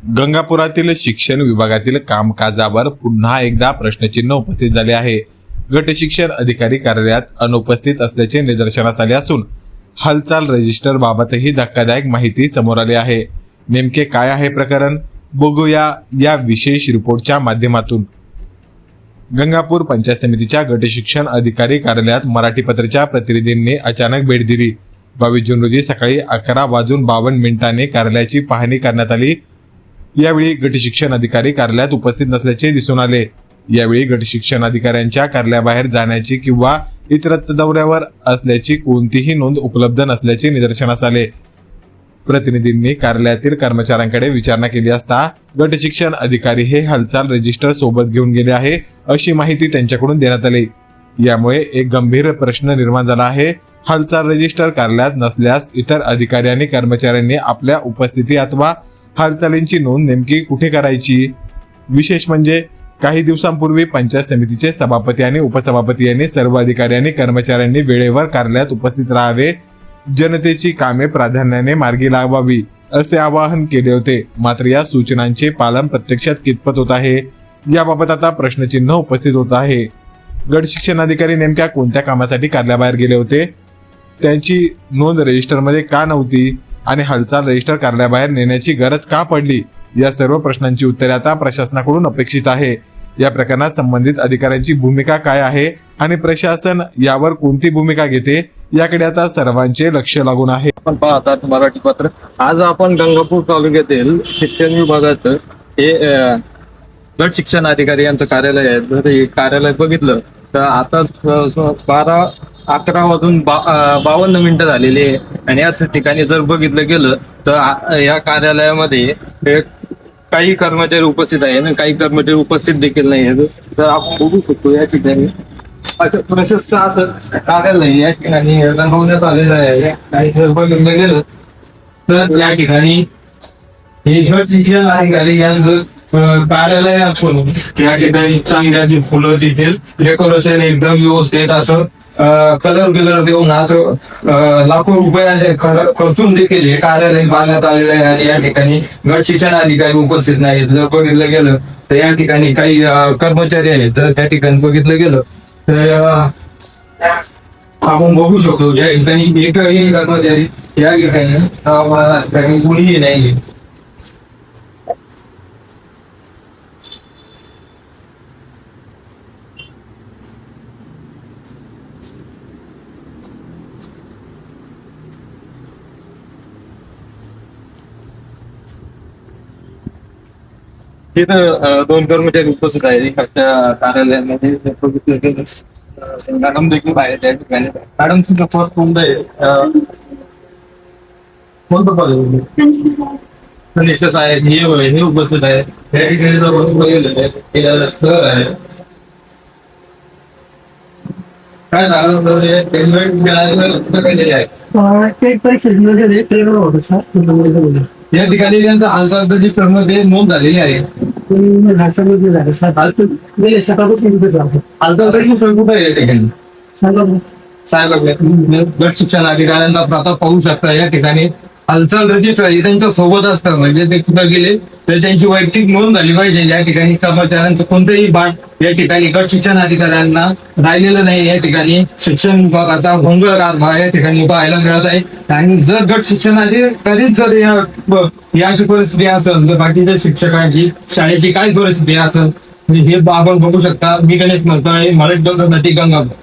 गंगापुरातील शिक्षण विभागातील कामकाजावर पुन्हा एकदा प्रश्नचिन्ह उपस्थित झाले आहे. गट शिक्षण अधिकारी कार्यालयात अनुपस्थित असल्याचे निदर्शनास आले असून हालचाल रजिस्टर बाबतही धक्कादायक माहिती समोर आली आहे. नेमके काय आहे प्रकरण, बघूया या विशेष रिपोर्टच्या माध्यमातून. गंगापूर पंचायत समितीच्या गट शिक्षण अधिकारी कार्यालयात मराठी पत्रच्या प्रतिनिधींनी अचानक भेट दिली. 22 जून रोजी सकाळी 11:52 कार्यालयाची पाहणी करण्यात आली. यावेळी गट शिक्षण अधिकारी कार्यालयात उपस्थित नसल्याचे दिसून आले. यावेळी गट शिक्षण अधिकाऱ्यांच्या कार्यालयाबाहेर जाण्याची किंवा इतरत्र दौऱ्यावर असल्याची कोणतीही नोंद उपलब्ध नसल्याचे निदर्शनास आले. प्रतिनिधींनी कार्यालयातील कर्मचाऱ्यांकडे विचारणा केली असता गट शिक्षण अधिकारी हे हालचाल रजिस्टर सोबत घेऊन गेले आहे अशी माहिती त्यांच्याकडून देण्यात आली. यामुळे एक गंभीर प्रश्न निर्माण झाला आहे. हालचाल रजिस्टर कार्यालयात नसल्यास इतर अधिकारी आणि कर्मचाऱ्यांनी आपल्या उपस्थिती अथवा हालचालींची नोंद नेमकी कुठे करायची? विशेष म्हणजे काही दिवसांपूर्वी पंचायत समितीचे सभापती आणि उपसभापती यांनी सर्व अधिकारी आणि कर्मचाऱ्यांनी वेळेवर कार्यालयात उपस्थित राहावे, जनतेची कामे प्राधान्याने मार्गी लावावी असे आवाहन केले होते. मात्र या सूचनांचे पालन प्रत्यक्षात कितपत होत आहे याबाबत आता प्रश्नचिन्ह उपस्थित होत आहे. गट शिक्षण अधिकारी नेमक्या कोणत्या कामासाठी कार्यालयाबाहेर गेले होते, त्यांची नोंद रजिस्टरमध्ये का नव्हती आणि हालचाल रजिस्टर कार्यालयाबाहेर नेण्याची गरज का पडली, या सर्व प्रश्नांची उत्तरे आता प्रशासनाकडून अपेक्षित आहे. या प्रकरणात संबंधित अधिकाऱ्यांची भूमिका काय आहे आणि प्रशासन यावर कोणती भूमिका घेते याकडे आता सर्वांचे लक्ष लागून आहे. आपण पाहतात मराठी पत्र. आज आपण गंगापूर तालुक्यातील शिक्षण विभागात हे गट शिक्षण अधिकारी यांचं कार्यालय आहे. जर हे कार्यालय बघितलं तर आता 11:52 झालेले आहे आणि याच ठिकाणी जर बघितलं गेलं तर या कार्यालयामध्ये काही कर्मचारी उपस्थित आहे आणि काही कर्मचारी उपस्थित देखील नाही आहेत. तर आपण बघू शकतो या ठिकाणी प्रशस्त असं कार्यालय या ठिकाणी रंगवण्यात आलेलं आहे. काही जर बघितलं गेलं तर या ठिकाणी हे गट शिक्षण अधिकारी यांचं कार्यालय असून या ठिकाणी चांगल्याची फुलं देखील डेकोरेशन एकदम व्यवस्थित असं कलर देऊन असं लाखो रुपये खर्चून देखील हे कार्यालय बांधण्यात आलेलं आहे. आणि या ठिकाणी गट शिक्षण अधिकारी उपस्थित नाहीत. जर बघितलं गेलं तर या ठिकाणी काही कर्मचारी आहेत. जर त्या ठिकाणी बघितलं गेलं तर आपण बघू शकतो या ठिकाणी एकही कर्मचारी या ठिकाणी कुणीही नाही. तिथं 2 कर्मचारी उपस्थित आहेत एखाद्या कार्यालयामध्ये. मॅडम देखील आहे त्या ठिकाणी. मॅडम तुमचं पद कोणतं आहे? कोणतं पद आहे? हे उपस्थित आहे त्या ठिकाणी. काय झालं या ठिकाणी त्यांचा हालचाल रजिस्टरमध्ये नोंद झालेली आहे. हालचाल रजिस्टर कुठे आहे या ठिकाणी? साहेब गट शिक्षण अधिकाऱ्यांना आता पाहू शकता या ठिकाणी हालचाल रजिस्टर हे त्यांच्या सोबत असतं. म्हणजे ते कुठं गेले तर त्यांची वैयक्तिक नोंद झाली पाहिजे. या ठिकाणी कर्मचाऱ्यांचं कोणतेही भाग या ठिकाणी गट शिक्षण अधिकाऱ्यांना राहिलेलं नाही. या ठिकाणी शिक्षण विभागाचा भोंगळ कारभार या ठिकाणी पाहायला मिळत आहे. आणि जर गट शिक्षण अधिकारीच जर या अशी परिस्थिती असेल तर बाकीच्या शिक्षकांची शाळेची काय परिस्थिती असेल हे आपण बघू शकता. मी गणेश म्हणतोय, मराठी गंगापूर.